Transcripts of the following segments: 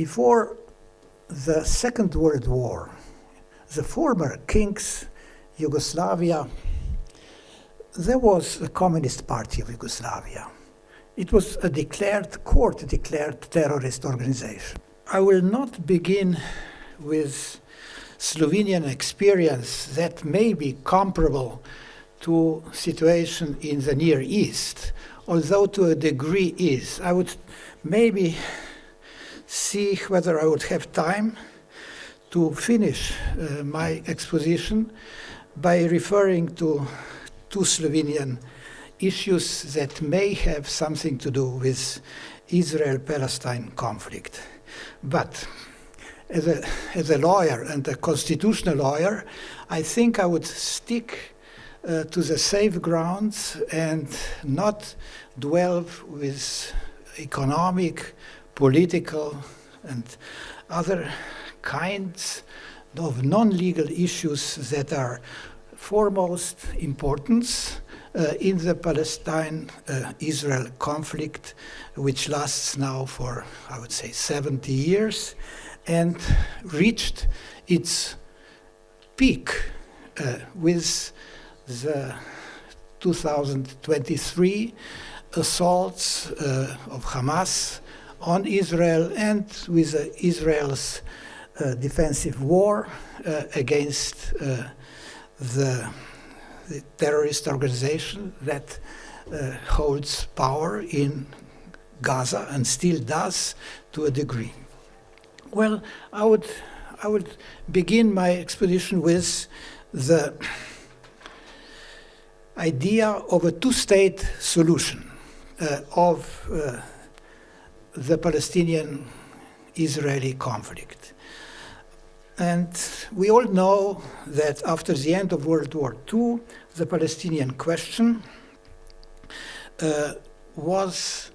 Before the Second World War, the former kings, Yugoslavia, there was a Communist Party of Yugoslavia. It was a court-declared terrorist organization. I will not begin with Slovenian experience that may be comparable to situation in the Near East, although to a degree is. I would maybe see whether I would have time to finish my exposition by referring to two Slovenian issues that may have something to do with Israel-Palestine conflict. But as a lawyer and a constitutional lawyer, I think I would stick to the safe grounds and not dwell with economic, political, and other kinds of non-legal issues that are foremost importance in the Palestine-Israel conflict, which lasts now for, I would say, 70 years, and reached its peak with the 2023 assaults of Hamas on Israel and with Israel's defensive war against the terrorist organization that holds power in Gaza and still does to a degree. Well, I would begin my exposition with the idea of a two-state solution of the Palestinian-Israeli conflict. And we all know that after the end of World War II, the Palestinian question was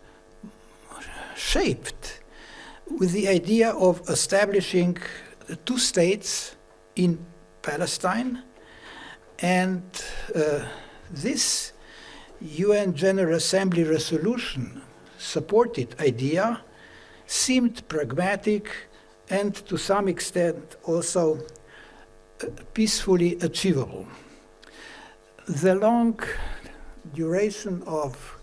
shaped with the idea of establishing two states in Palestine, and this UN General Assembly resolution supported idea seemed pragmatic and to some extent also peacefully achievable. The long duration of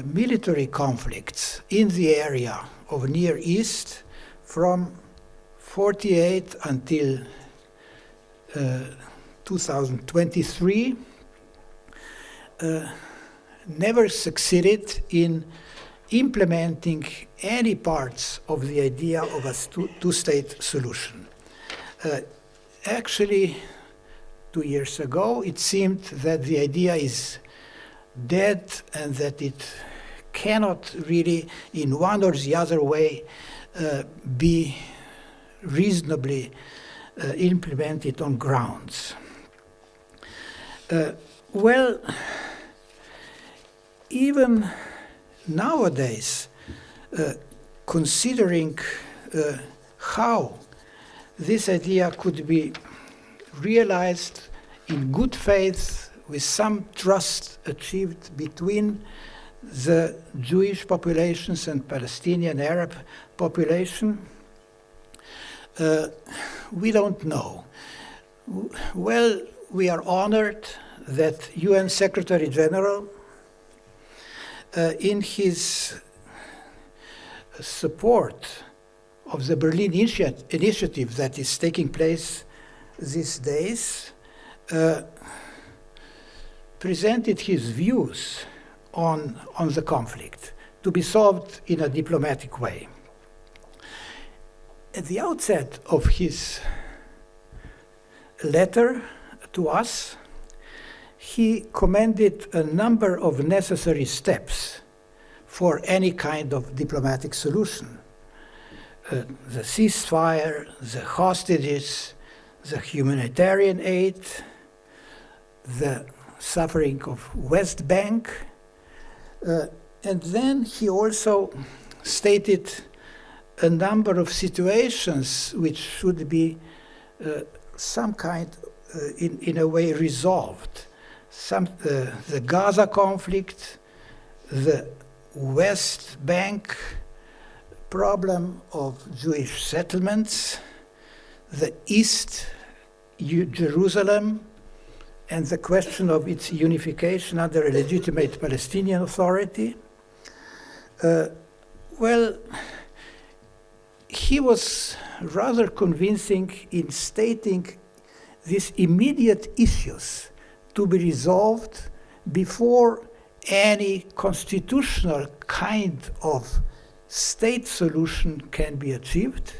military conflicts in the area of Near East from 48 until 2023 never succeeded in implementing any parts of the idea of a two-state solution. Actually, 2 years ago, it seemed that the idea is dead and that it cannot really, in one or the other way, be reasonably implemented on grounds. Well, even nowadays, considering how this idea could be realized in good faith with some trust achieved between the Jewish populations and Palestinian Arab population, we don't know. Well, we are honored that UN Secretary General in his support of the Berlin initiative that is taking place these days, presented his views on the conflict to be solved in a diplomatic way. At the outset of his letter to us, he commended a number of necessary steps for any kind of diplomatic solution. The ceasefire, the hostages, the humanitarian aid, the suffering of West Bank, and then he also stated a number of situations which should be some kind, in a way, resolved. The Gaza conflict, the West Bank problem of Jewish settlements, the East Jerusalem, and the question of its unification under a legitimate Palestinian authority. Well, he was rather convincing in stating these immediate issues to be resolved before any constitutional kind of state solution can be achieved.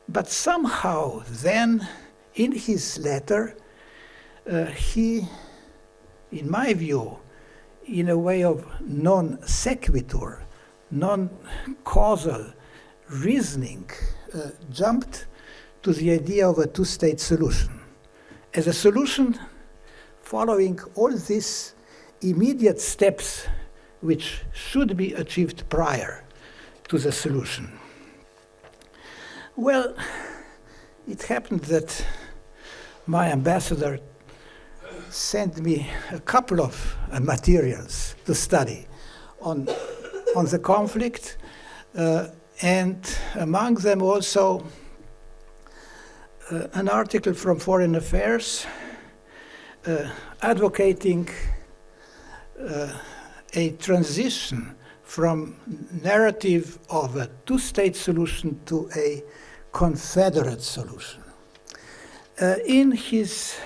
But somehow then, in his letter, he, in my view, in a way of non sequitur, non-causal reasoning, jumped to the idea of a two-state solution. As a solution following all these immediate steps which should be achieved prior to the solution. Well, it happened that my ambassador sent me a couple of materials to study on the conflict, and among them also an article from Foreign Affairs advocating a transition from narrative of a two-state solution to a confederate solution. In his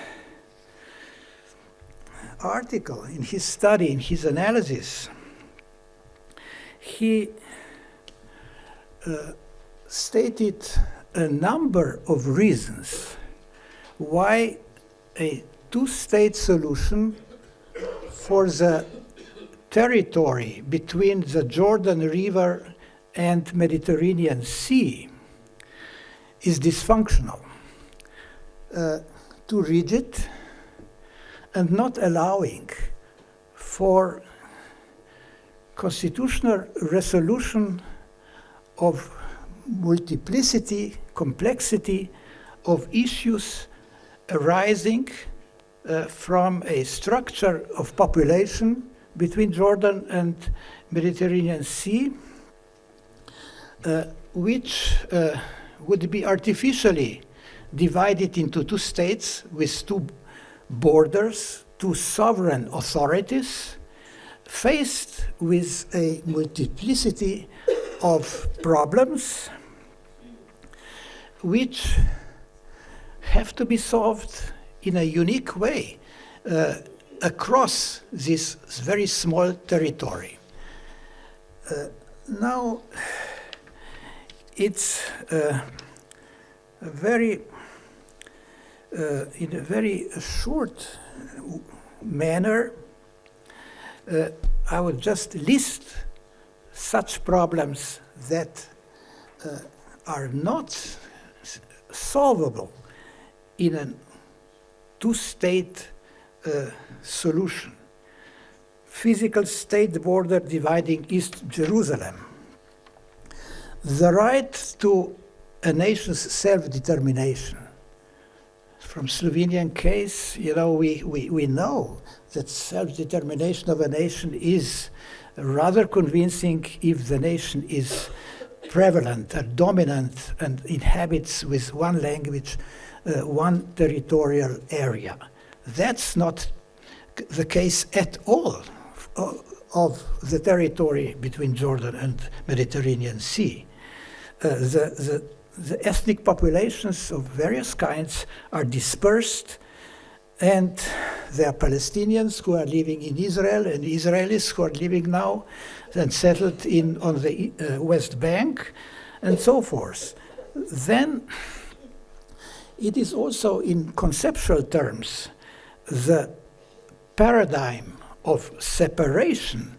article, in his study, in his analysis, he stated a number of reasons why a two-state solution for the territory between the Jordan River and Mediterranean Sea is dysfunctional, too rigid, and not allowing for constitutional resolution of multiplicity, complexity of issues arising from a structure of population between Jordan and Mediterranean Sea, which would be artificially divided into two states with two borders, two sovereign authorities, faced with a multiplicity of problems which have to be solved in a unique way across this very small territory. Now, it's in a very short manner, I would just list such problems that are not solvable in a two-state solution. Physical state border dividing East Jerusalem. The right to a nation's self-determination. From Slovenian case, we know that self-determination of a nation is rather convincing if the nation is prevalent and dominant and inhabits with one language, one territorial area. That's not the case at all of the territory between Jordan and Mediterranean Sea. The ethnic populations of various kinds are dispersed, and there are Palestinians who are living in Israel and Israelis who are living now and settled on the West Bank, and so forth. Then it is also in conceptual terms the paradigm of separation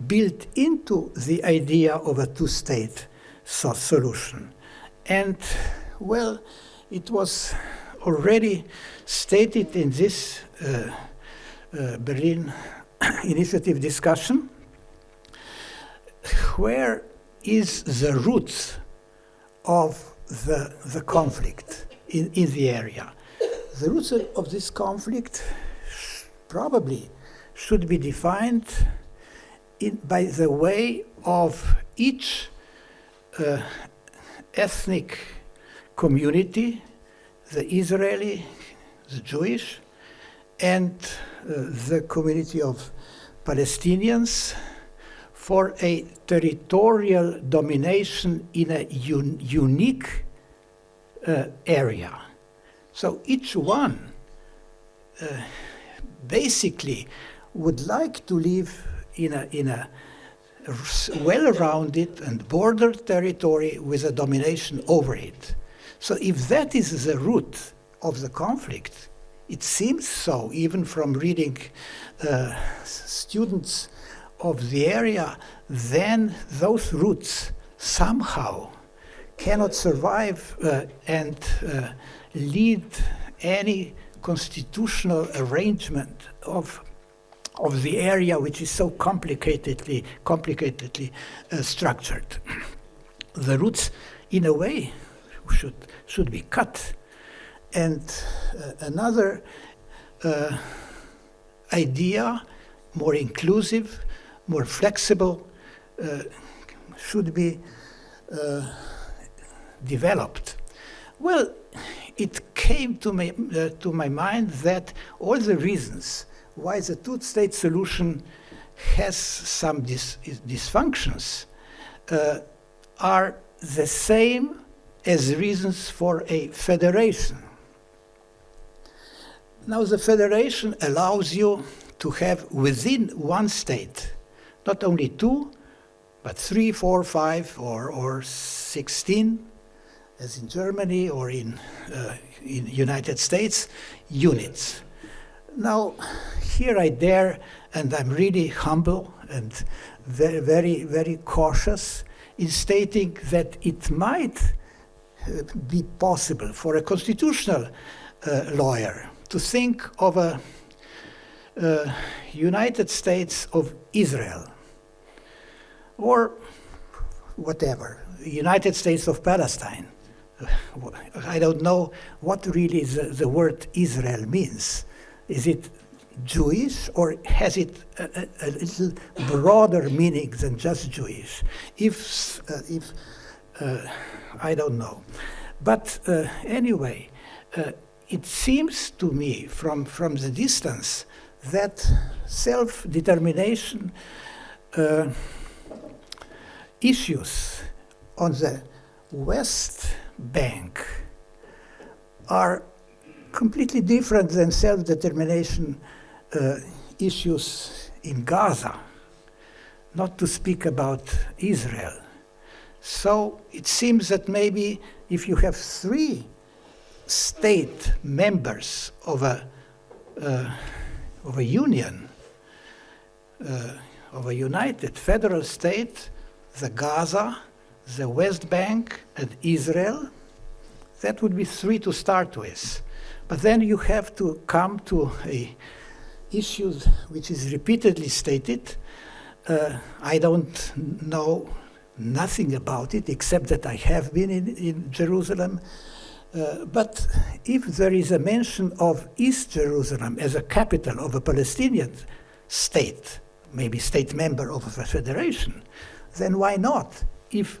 built into the idea of a two-state solution. And, well, it was already stated in this Berlin initiative discussion, where is the roots of the conflict in the area. The roots of this conflict probably should be defined by the way of each ethnic community, the Israeli, the Jewish, and the community of Palestinians for a territorial domination in a unique area. So each one basically would like to live in a well-rounded and bordered territory with a domination over it. So if that is the root of the conflict, it seems so, even from reading students of the area, then those roots somehow cannot survive and lead any constitutional arrangement of the area, which is so complicatedly structured. The roots, in a way, should be cut. And another idea, more inclusive, more flexible, should be developed. Well, it came to my mind that all the reasons why the two-state solution has some dysfunctions are the same as reasons for a federation. Now, the federation allows you to have within one state, not only two, but 3, 4, 5, or 16, as in Germany or in United States, units. Now, here I dare, and I'm really humble and very, very, very cautious in stating that it might be possible for a constitutional lawyer to think of a United States of Israel, or whatever, United States of Palestine. I don't know what really the word Israel means. Is it Jewish, or has it a little broader meaning than just Jewish? If I don't know. But anyway, it seems to me from the distance that self-determination issues on the West Bank are completely different than self-determination issues in Gaza, not to speak about Israel. So it seems that maybe if you have 3 state members of a union, of a united federal state, the Gaza, the West Bank, and Israel, that would be 3 to start with. But then you have to come to a issue which is repeatedly stated. I don't know nothing about it except that I have been in Jerusalem. But if there is a mention of East Jerusalem as a capital of a Palestinian state, maybe state member of a federation, then why not? If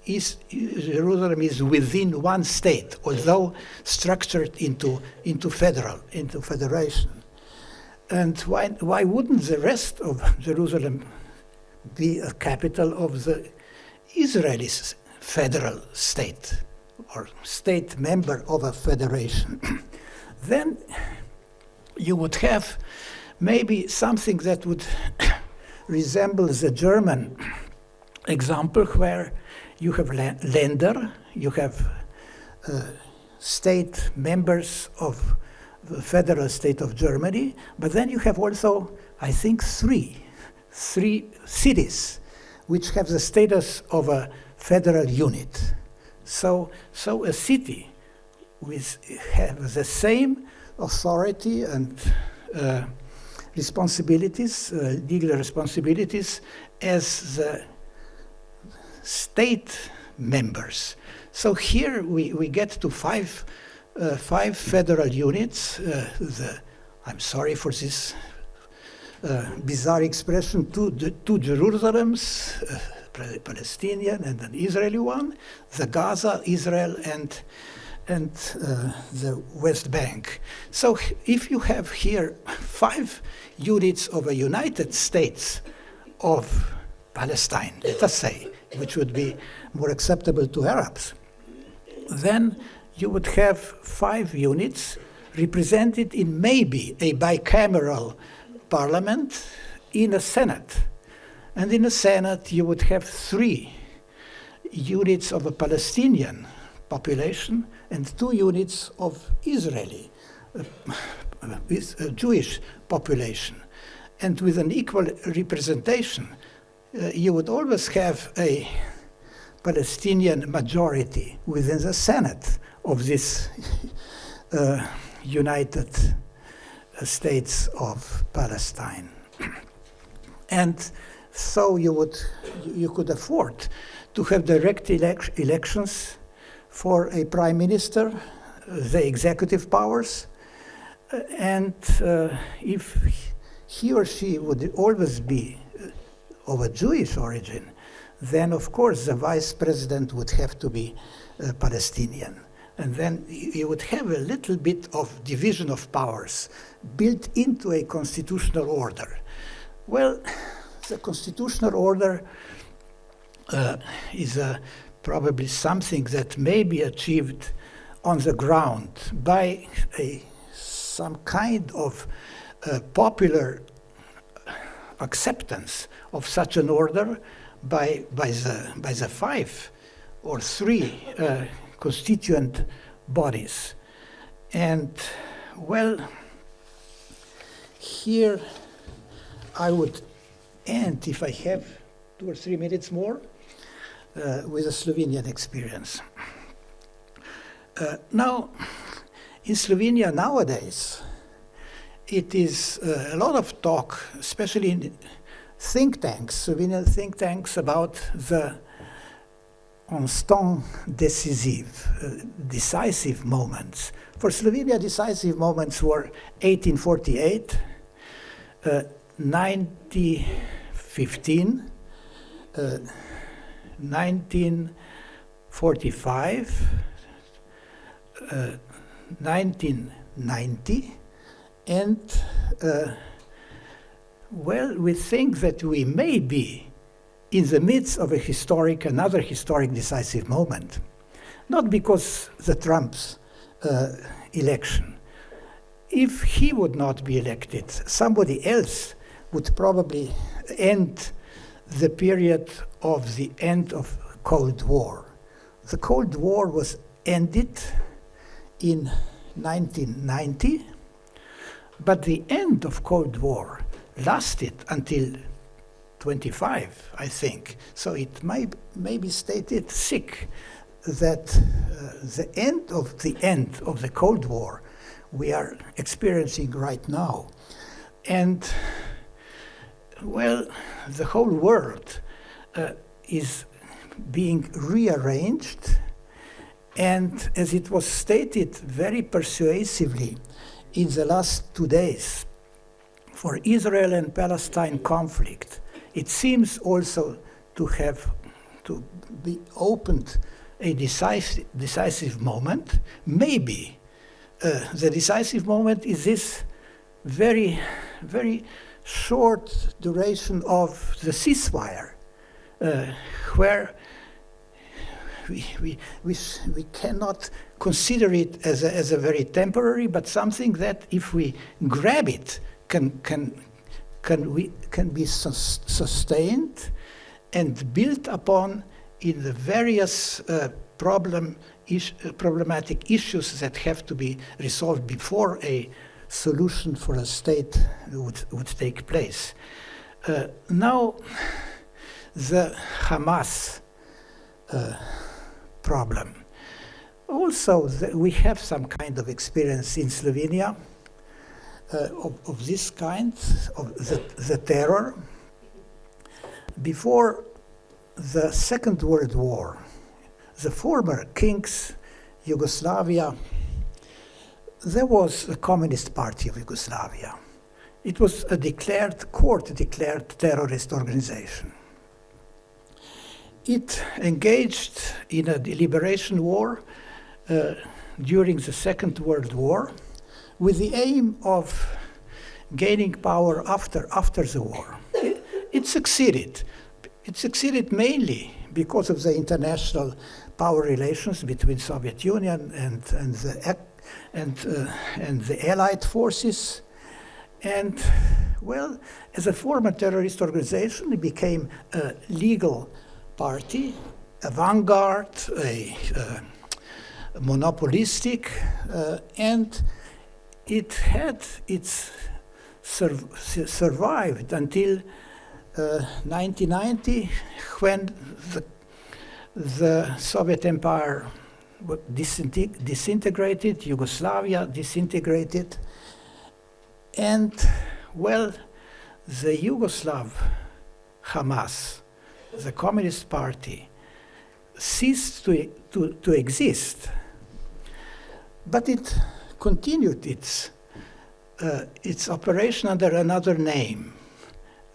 East Jerusalem is within one state, although structured into federation. And why wouldn't the rest of Jerusalem be a capital of the Israeli federal state, or state member of a federation? Then you would have maybe something that would resemble the German example, where you have Länder, you have state members of the federal state of Germany, but then you have also, I think, three cities which have the status of a federal unit. So a city has the same authority and responsibilities, legal responsibilities, as the state members. So here we get to five federal units. I'm sorry for this bizarre expression, two Jerusalems, Palestinian and an Israeli one, the Gaza, Israel, and the West Bank. So if you have here 5 units of a United States of Palestine, let us say, which would be more acceptable to Arabs, then you would have 5 units represented in maybe a bicameral parliament in a Senate. And in a Senate, you would have 3 units of a Palestinian population and 2 units of Israeli, Jewish population. And with an equal representation, you would always have a Palestinian majority within the Senate of this United States of Palestine. And so you could afford to have direct elections for a prime minister, the executive powers, and if he or she would always be of a Jewish origin, then of course the vice president would have to be Palestinian. And then you would have a little bit of division of powers built into a constitutional order. Well, the constitutional order is probably something that may be achieved on the ground by some kind of popular acceptance of such an order by the 5 or 3 constituent bodies. And well, here I would end, if I have 2 or 3 minutes more, with a Slovenian experience. Now, in Slovenia nowadays, it is a lot of talk, especially in think tanks, Slovenian think tanks, about the instant decisive moments. For Slovenia, decisive moments were 1848, 1915, 1945, 1990, and well, we think that we may be in the midst of another historic decisive moment. Not because the Trump's election. If he would not be elected, somebody else would probably end the period of the end of Cold War. The Cold War was ended in 1990, but the end of Cold War lasted until 25, I think. So it may be stated sick that the end of the Cold War we are experiencing right now. And well, the whole world is being rearranged, and as it was stated very persuasively in the last 2 days, for Israel and Palestine conflict, it seems also to be opened a decisive moment. Maybe the decisive moment is this very, very short duration of the ceasefire, where we cannot consider it as a very temporary, but something that, if we grab it, can be sustained and built upon in the various problematic issues that have to be resolved before a solution for a state would take place. Now, the Hamas problem. Also, we have some kind of experience in Slovenia of this kind, of the terror. Before the Second World War, the former kings, Yugoslavia, there was a Communist Party of Yugoslavia. It was a court-declared terrorist organization. It engaged in a liberation war during the Second World War with the aim of gaining power after the war. It succeeded. It succeeded mainly because of the international power relations between Soviet Union and the Allied forces. And, well, as a former terrorist organization, it became a legal party, a vanguard, a monopolistic, and it had its survived until 1990, when the Soviet Empire disintegrated, Yugoslavia disintegrated, and, well, the Yugoslav Hamas, the Communist Party, ceased to exist. But it continued its operation under another name.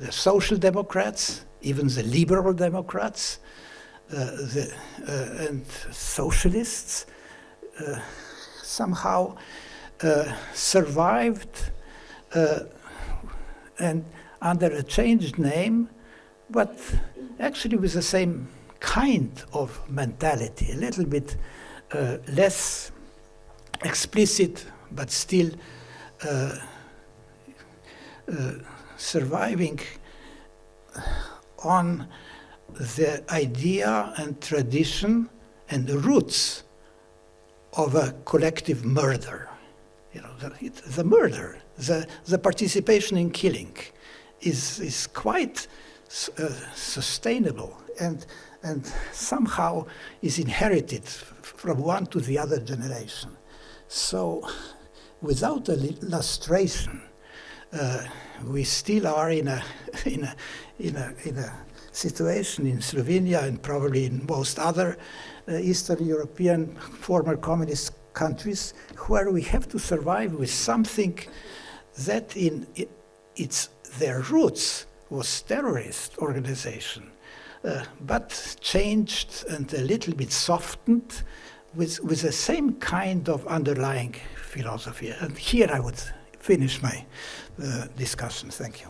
The Social Democrats, even the Liberal Democrats, and Socialists somehow survived and under a changed name, but actually with the same kind of mentality, a little bit less explicit, but still surviving on the idea and tradition and the roots of a collective murder. You know, the murder, the participation in killing is quite sustainable and somehow is inherited from one to the other generation. So without a lustration, we still are in a situation in Slovenia and probably in most other Eastern European former communist countries where we have to survive with something that in their roots was terrorist organization, but changed and a little bit softened with the same kind of underlying philosophy. And here I would finish my discussion. Thank you.